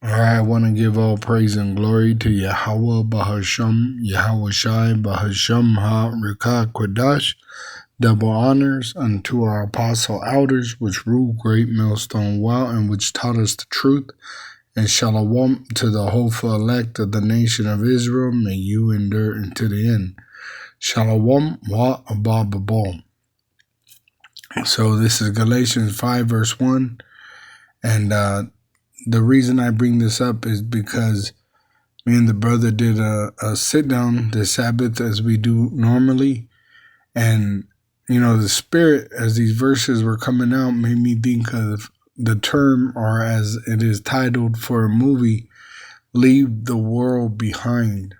Alright, I want to give all praise and glory to Yahweh Bahasham, Yahweh Shai Bahasham Ha Rikah Kwadash. Double honors unto our apostle elders, which rule great millstone well, and which taught us the truth. And shalom to the hopeful elect of the nation of Israel. May you endure unto the end. Shalom wa abba. So this is Galatians 5 verse 1. And the reason I bring this up is because me and the brother did a sit down this Sabbath as we do normally. And, you know, the spirit as these verses were coming out made me think of the term, or as it is titled for a movie, Leave the World Behind.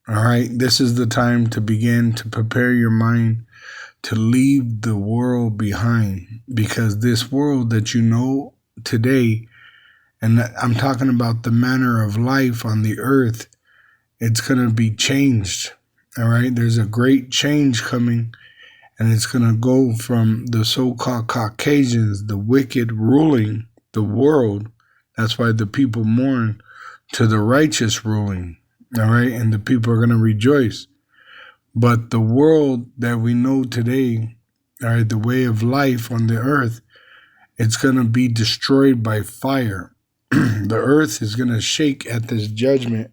All right. This is the time to begin to prepare your mind to leave the world behind, because this world that you know today, and I'm talking about the manner of life on the earth, it's going to be changed. All right. There's a great change coming, and it's going to go from the so-called Caucasians, the wicked ruling the world. That's why the people mourn, to the righteous ruling. All right. And the people are going to rejoice. But the world that we know today, all right, the way of life on the earth, it's going to be destroyed by fire. The earth is going to shake at this judgment,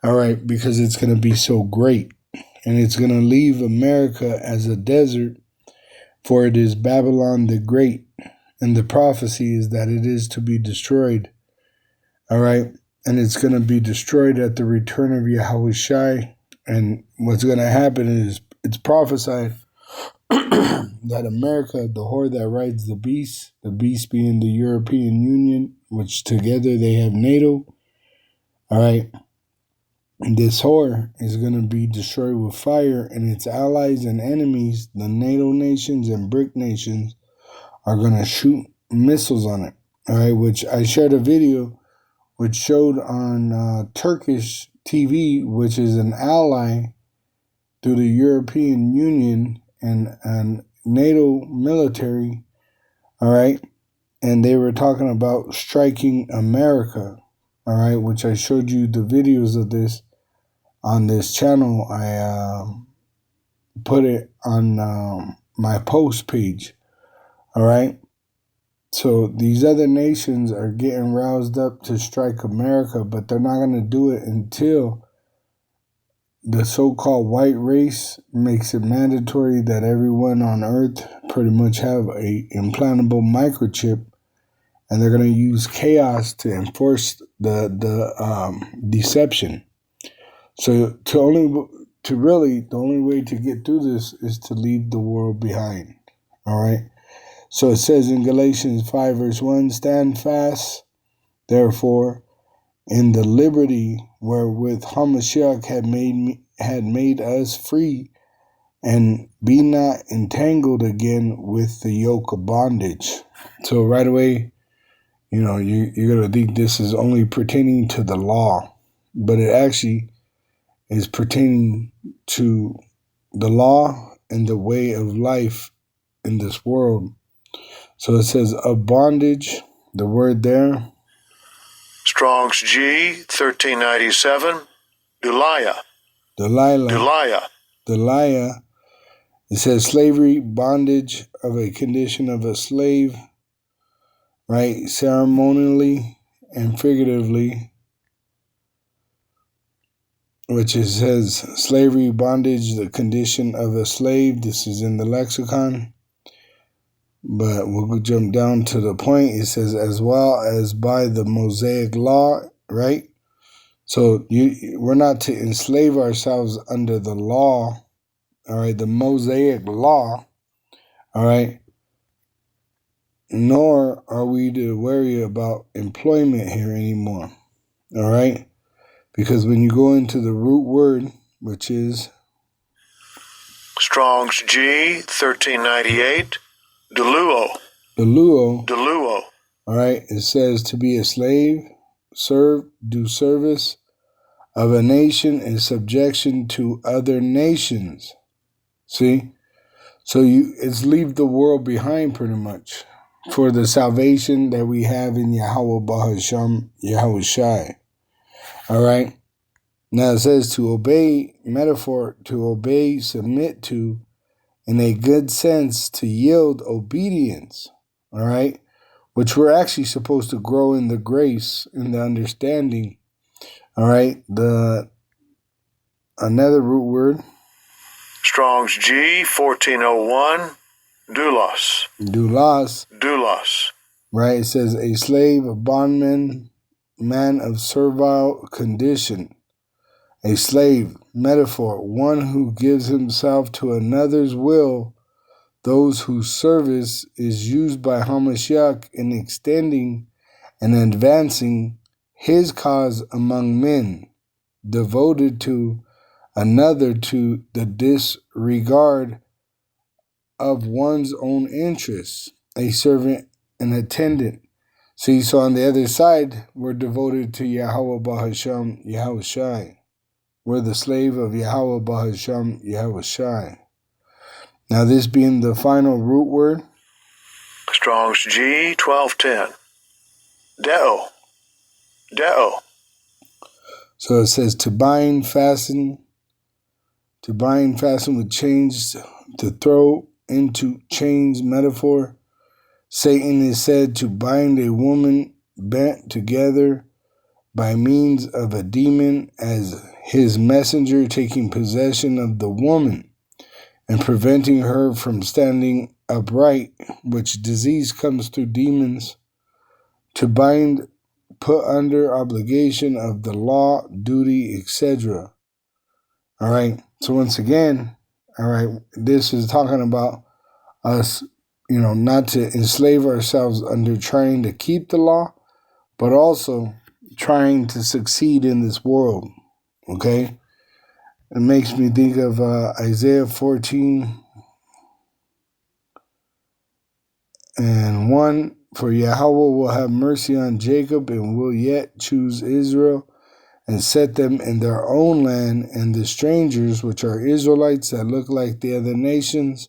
all right, because it's going to be so great. And it's going to leave America as a desert, for it is Babylon the Great. And the prophecy is that it is to be destroyed, all right? And it's going to be destroyed at the return of Yahweh Shai. And what's going to happen is, it's prophesied that America, the whore that rides the beast being the European Union, which together they have NATO, all right, and this whore is going to be destroyed with fire, and its allies and enemies, the NATO nations and BRIC nations, are going to shoot missiles on it, all right, which I shared a video which showed on Turkish TV, which is an ally to the European Union and NATO military, all right? And they were talking about striking America, all right, which I showed you the videos of this on this channel. I put it on my post page, all right? So these other nations are getting roused up to strike America, but they're not going to do it until the so-called white race makes it mandatory that everyone on earth pretty much have a implantable microchip, and they're going to use chaos to enforce the deception. So the only way to get through this is to leave the world behind. All right. So it says in Galatians 5 verse 1, stand fast, therefore, in the liberty wherewith Hamashiach had made us free, and be not entangled again with the yoke of bondage. So right away, you know, you're going to think this is only pertaining to the law, but it actually is pertaining to the law and the way of life in this world. So it says of bondage, the word there, Strong's G, 1397, Delilah. It says slavery, bondage of a condition of a slave, right? Ceremonially and figuratively, which it says slavery, bondage, the condition of a slave. This is in the lexicon. But we'll jump down to the point. It says, as well as by the Mosaic law, right? So we're not to enslave ourselves under the law, all right, the Mosaic law, all right? Nor are we to worry about employment here anymore, all right? Because when you go into the root word, which is Strong's G, 1398, Deluo. All right, it says to be a slave, serve, do service of a nation in subjection to other nations. See? So it's leave the world behind pretty much. for the salvation that we have in Yahweh Bahasham Yahweh Shai. All right. Now it says to obey, metaphor, to obey, submit to, in a good sense, to yield obedience. All right. Which we're actually supposed to grow in the grace, in the understanding. All right. Another root word. Strong's G 1401. Doulos. Doulos. Doulos. Right. It says a slave, a bondman, man of servile condition. A slave, metaphor, one who gives himself to another's will, those whose service is used by Hamashiach in extending and advancing his cause among men, devoted to another to the disregard of one's own interests, a servant, an attendant. See, so on the other side, we're devoted to Yahweh Bahasham, Yahweh Shai. We're the slave of Yahweh Bahasham Yahweh Shai. Now this being the final root word. Strong's G 1210. Deo. Deo. So it says to bind, fasten with chains, to throw into chains, metaphor. Satan is said to bind a woman bent together by means of a demon as his messenger, taking possession of the woman and preventing her from standing upright, which disease comes through demons. To bind, put under obligation of the law, duty, etc. All right. So once again, all right, this is talking about us, not to enslave ourselves under trying to keep the law, but also trying to succeed in this world. Okay? It makes me think of Isaiah 14:1. For Yahweh will have mercy on Jacob and will yet choose Israel and set them in their own land, and the strangers, which are Israelites that look like the other nations,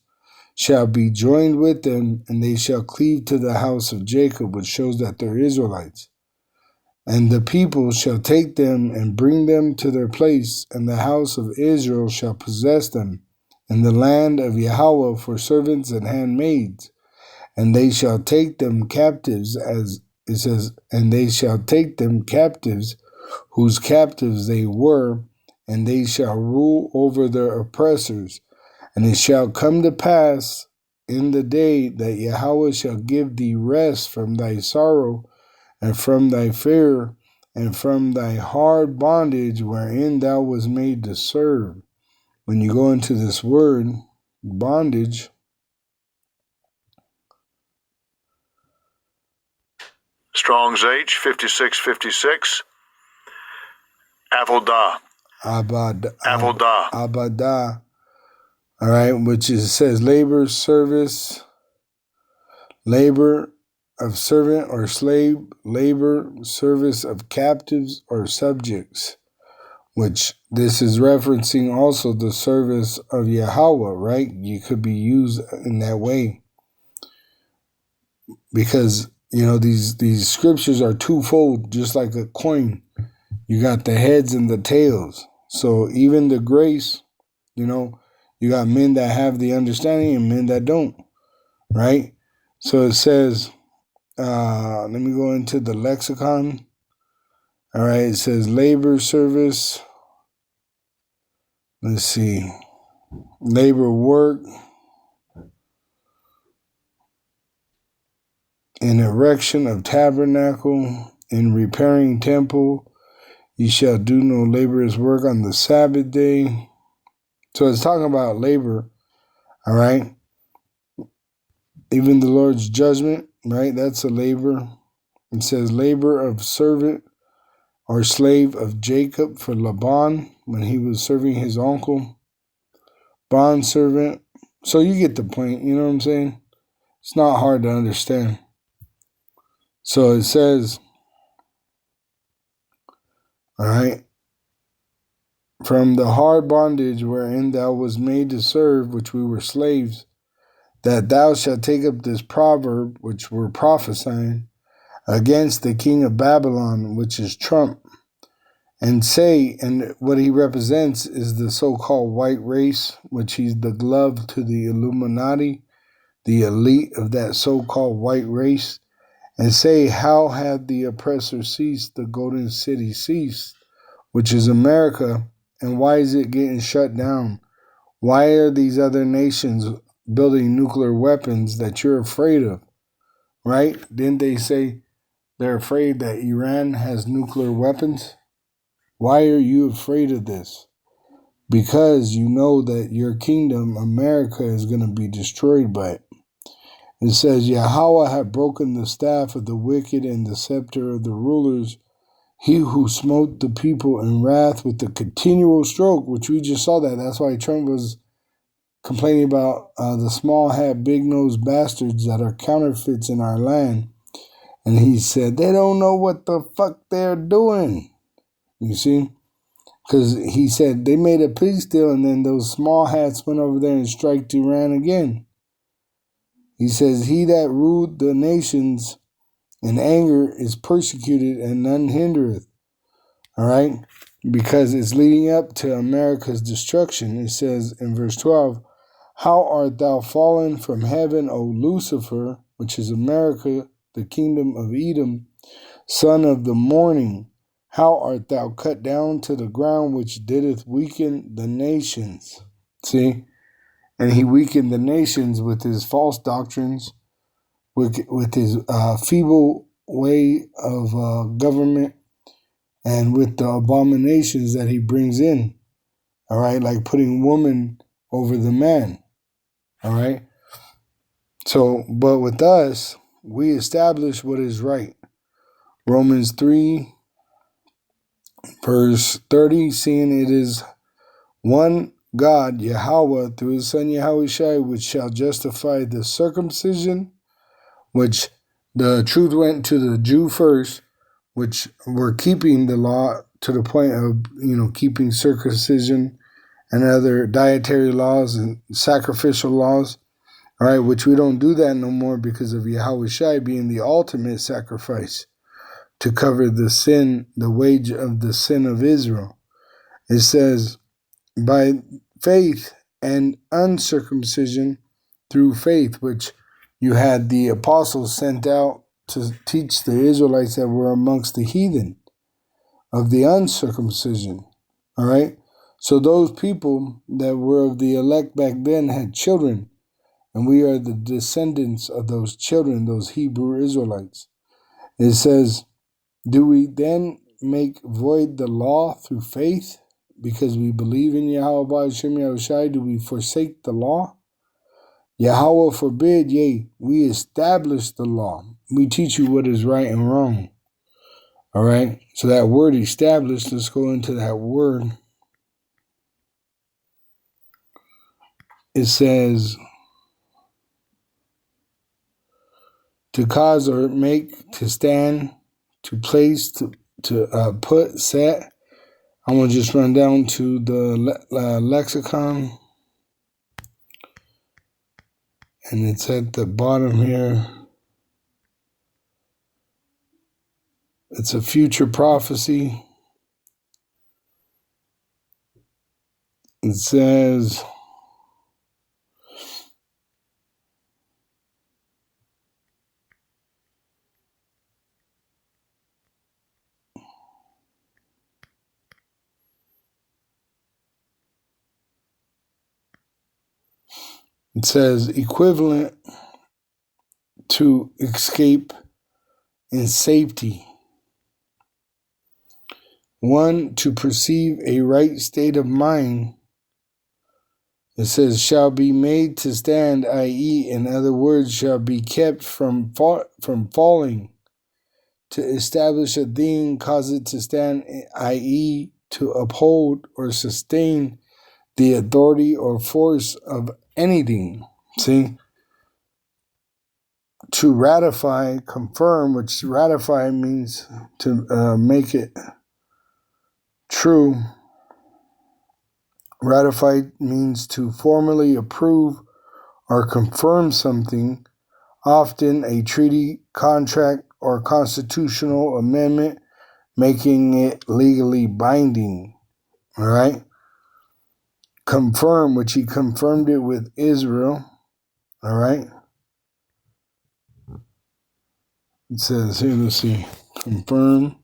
shall be joined with them, and they shall cleave to the house of Jacob, which shows that they're Israelites. And the people shall take them and bring them to their place, and the house of Israel shall possess them in the land of Yahweh for servants and handmaids. And they shall take them captives, as it says, and they shall take them captives, whose captives they were, and they shall rule over their oppressors. And it shall come to pass in the day that Yahweh shall give thee rest from thy sorrow, and from thy fear, and from thy hard bondage wherein thou was made to serve. When you go into this word, bondage, Strong's H 5656. Avodah. Abadah, all right, which is, says labor, service, labor of servant or slave, labor, service of captives or subjects, which this is referencing also the service of Yahweh, right? You could be used in that way because, these scriptures are twofold, just like a coin. You got the heads and the tails. So even the grace, you got men that have the understanding and men that don't, right? So it says, let me go into the lexicon. All right, it says labor, service. Let's see. Labor, work. In erection of tabernacle, in repairing temple. You shall do no laborious work on the Sabbath day. So it's talking about labor, all right? Even the Lord's judgment, right? That's a labor. It says labor of servant or slave of Jacob for Laban when he was serving his uncle. Bond servant. So you get the point, you know what I'm saying? It's not hard to understand. So it says, all right, from the hard bondage wherein thou was made to serve, which we were slaves, that thou shalt take up this proverb, which we're prophesying, against the king of Babylon, which is Trump, and say, and what he represents is the so-called white race, which he's the glove to the Illuminati, the elite of that so-called white race, and say, how have the oppressor ceased, the golden city ceased, which is America, and why is it getting shut down? Why are these other nations building nuclear weapons that you're afraid of, right? Didn't they say they're afraid that Iran has nuclear weapons? Why are you afraid of this? Because you know that your kingdom, America, is going to be destroyed by it. It says, Yahweh hath broken the staff of the wicked and the scepter of the rulers, he who smote the people in wrath with the continual stroke, which we just saw that. That's why Trump was complaining about the small hat, big nosed bastards that are counterfeits in our land. And he said, they don't know what the fuck they're doing. You see? Because he said they made a peace deal and then those small hats went over there and striked Iran again. He says, he that ruled the nations in anger is persecuted and none hindereth. All right? Because it's leading up to America's destruction. It says in verse 12, how art thou fallen from heaven, O Lucifer, which is America, the kingdom of Edom, son of the morning? How art thou cut down to the ground, which didst weaken the nations? See? And he weakened the nations with his false doctrines, with his feeble way of government, and with the abominations that he brings in. All right? Like putting woman over the man. All right? So, but with us, we establish what is right. Romans 3, verse 30, seeing it is one God, Yahweh, through his son Yahushua, which shall justify the circumcision, which the truth went to the Jew first, which were keeping the law to the point of, keeping circumcision and other dietary laws and sacrificial laws, all right, which we don't do that no more because of Yahushua being the ultimate sacrifice to cover the sin, the wage of the sin of Israel. It says, by faith and uncircumcision through faith, which you had the apostles sent out to teach the Israelites that were amongst the heathen of the uncircumcision. All right? So those people that were of the elect back then had children, and we are the descendants of those children, those Hebrew Israelites. It says, do we then make void the law through faith? Because we believe in Yahweh Hashem Yahushai, do we forsake the law? Yahweh forbid, yea, we establish the law. We teach you what is right and wrong. All right? So that word established, let's go into that word. It says, to cause or make, to stand, to place, to put, set. I'm going to just run down to the lexicon. And it's at the bottom here. It's a future prophecy. It says, equivalent to escape in safety. One, to perceive a right state of mind. It says, shall be made to stand, i.e., in other words, shall be kept from falling. To establish a thing, cause it to stand, i.e., to uphold or sustain the authority or force of anything. See? To ratify, confirm, which ratify means to make it true. Ratify means to formally approve or confirm something, often a treaty, contract, or constitutional amendment, making it legally binding. All right? Confirm, which he confirmed it with Israel. All right? It says here, let's see. Confirm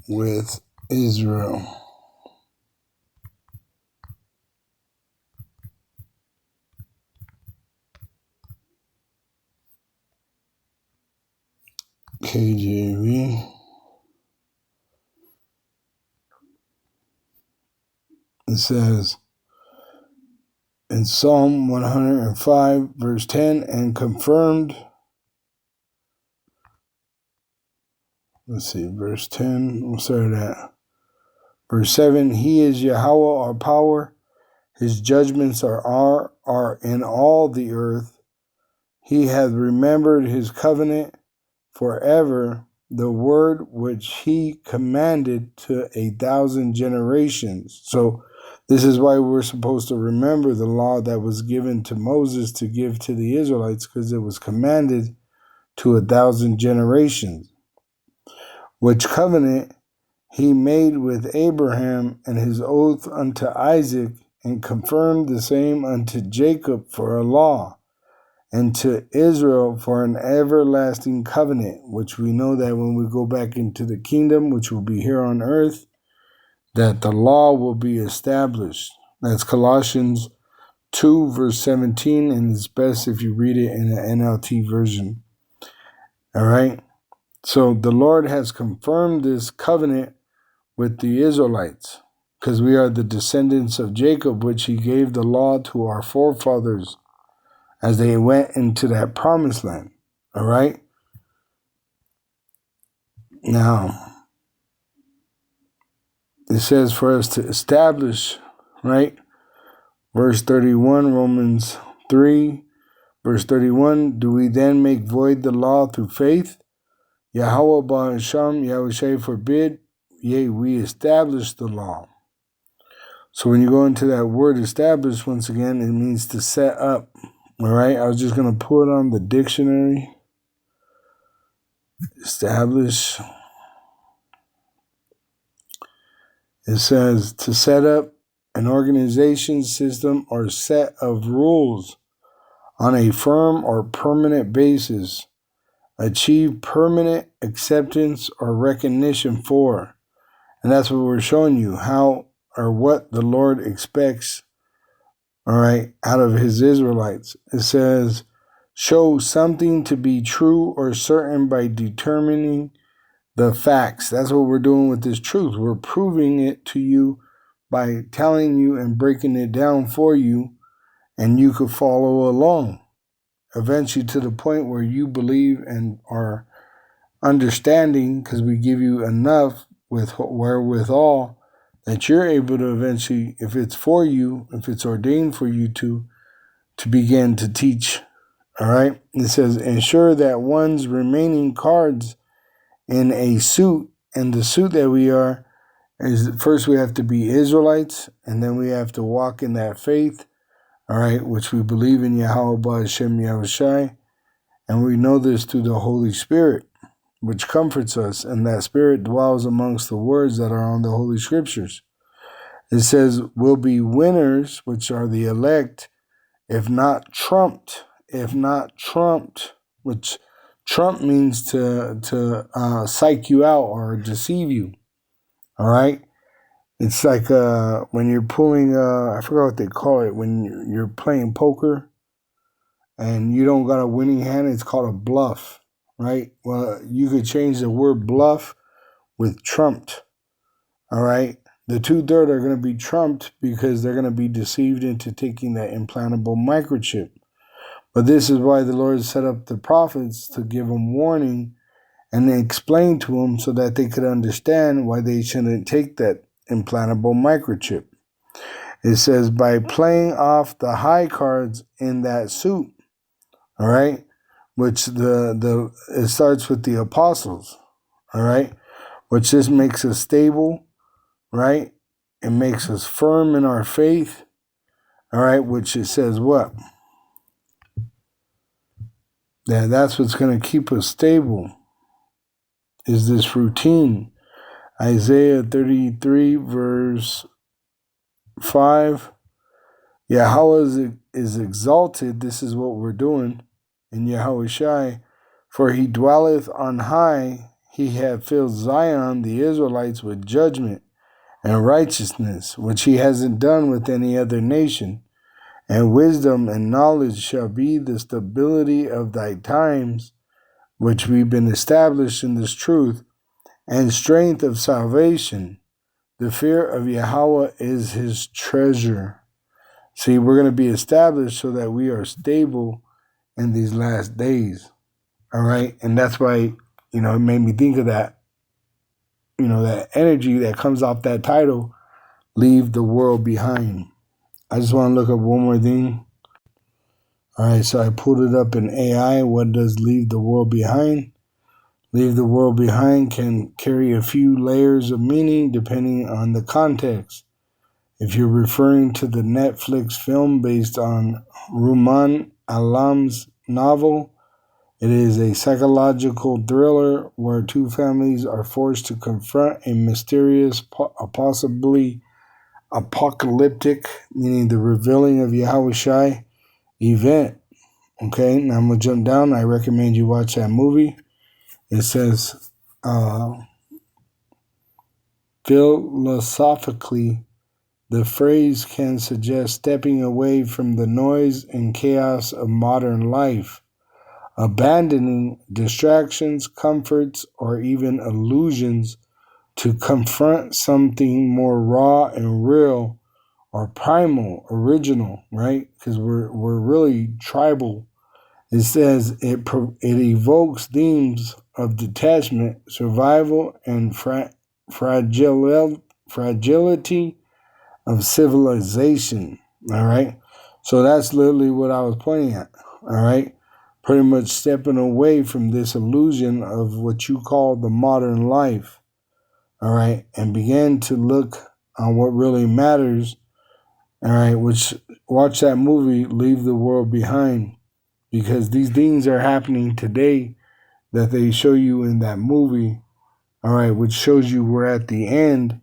with Israel. KJV. It says in Psalm 105, verse 10, and confirmed. Let's see, verse 10. We'll start at verse 7. He is Yahweh, our power. His judgments are in all the earth. He hath remembered his covenant forever, the word which he commanded to 1,000 generations. So this is why we're supposed to remember the law that was given to Moses to give to the Israelites, because it was commanded to 1,000 generations. Which covenant he made with Abraham, and his oath unto Isaac, and confirmed the same unto Jacob for a law, and to Israel for an everlasting covenant, which we know that when we go back into the kingdom, which will be here on earth, that the law will be established. That's Colossians 2, verse 17, and it's best if you read it in the NLT version. All right? So the Lord has confirmed this covenant with the Israelites, because we are the descendants of Jacob, which he gave the law to our forefathers as they went into that promised land. All right? Now, it says for us to establish, right? Verse 31, Romans 3, verse 31, do we then make void the law through faith? Yahweh Ba'asham, Yahushua forbid, yea, we establish the law. So when you go into that word establish, once again, it means to set up. All right? I was just going to pull it on the dictionary. Establish. It says to set up an organization, system, or set of rules on a firm or permanent basis. Achieve permanent acceptance or recognition for. And that's what we're showing you, how or what the Lord expects, all right, out of his Israelites. It says, show something to be true or certain by determining the facts. That's what we're doing with this truth. We're proving it to you by telling you and breaking it down for you, and you could follow along. Eventually to the point where you believe and are understanding, because we give you enough with wherewithal that you're able to eventually, if it's for you, if it's ordained for you to begin to teach. All right. It says, ensure that one's remaining cards in a suit, and the suit that we are is first we have to be Israelites, and then we have to walk in that faith, all right, which we believe in Yahweh Ba'Hashem Yahushai, and we know this through the Holy Spirit, which comforts us, and that Spirit dwells amongst the words that are on the Holy Scriptures. It says, we'll be winners, which are the elect, if not trumped, which trump means to psych you out or deceive you. All right? It's like when you're pulling, I forgot what they call it, when you're playing poker and you don't got a winning hand, it's called a bluff, right? Well, you could change the word bluff with trumped, all right? The 2/3 are going to be trumped because they're going to be deceived into taking that implantable microchip. But this is why the Lord set up the prophets to give them warning and explain to them so that they could understand why they shouldn't take that implantable microchip. It says, by playing off the high cards in that suit, all right, which it starts with the apostles, all right, which just makes us stable, right? It makes us firm in our faith, All right, which it says what? That's what's going to keep us stable, is this routine. Isaiah 33, verse 5. Yahweh is exalted. This is what we're doing in Yahushai. For he dwelleth on high. He hath filled Zion, the Israelites, with judgment and righteousness, which he hasn't done with any other nation. And wisdom and knowledge shall be the stability of thy times, which we've been established in this truth, and strength of salvation. The fear of Yahweh is his treasure. See, we're going to be established so that we are stable in these last days. All right. And that's why, it made me think of that, that energy that comes off that title, Leave the World Behind. I just want to look up one more thing. All right. So I pulled it up in AI. What does leave the world behind? Leave the world behind can carry a few layers of meaning depending on the context. If you're referring to the Netflix film based on Ruman Alam's novel, it is a psychological thriller where two families are forced to confront a mysterious, possibly apocalyptic, meaning the revealing of Yahushai event. Okay, now I'm going to jump down. I recommend you watch that movie. It says, philosophically, the phrase can suggest stepping away from the noise and chaos of modern life, abandoning distractions, comforts, or even illusions to confront something more raw and real or primal, original, right? Because we're really tribal. It says it evokes themes of detachment, survival, and fragility of civilization. All right. So that's literally what I was pointing at. All right. Pretty much stepping away from this illusion of what you call the modern life. All right. And begin to look on what really matters. All right. Which, watch that movie, Leave the World Behind. Because these things are happening today that they show you in that movie, all right, which shows you we're at the end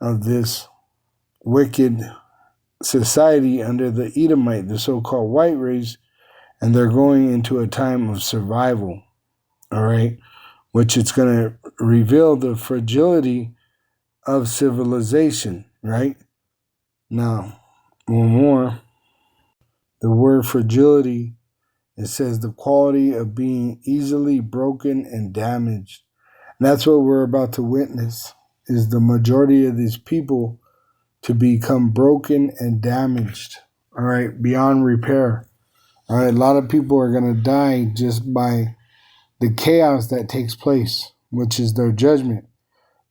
of this wicked society under the Edomite, the so-called white race, and they're going into a time of survival, all right, which it's going to reveal the fragility of civilization, right? Now, one more, the word fragility. It says the quality of being easily broken and damaged. And that's what we're about to witness, is the majority of these people to become broken and damaged, all right, beyond repair. All right, a lot of people are going to die just by the chaos that takes place, which is their judgment.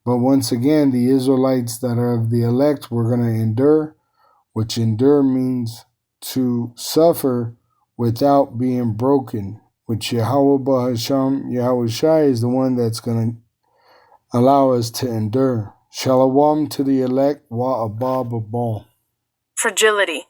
But once again, the Israelites that are of the elect, we're going to endure, which endure means to suffer without being broken, which Yahweh Bahasham, Yahushai is the one that's going to allow us to endure. Shalom to the elect, wa abab abal. Fragility.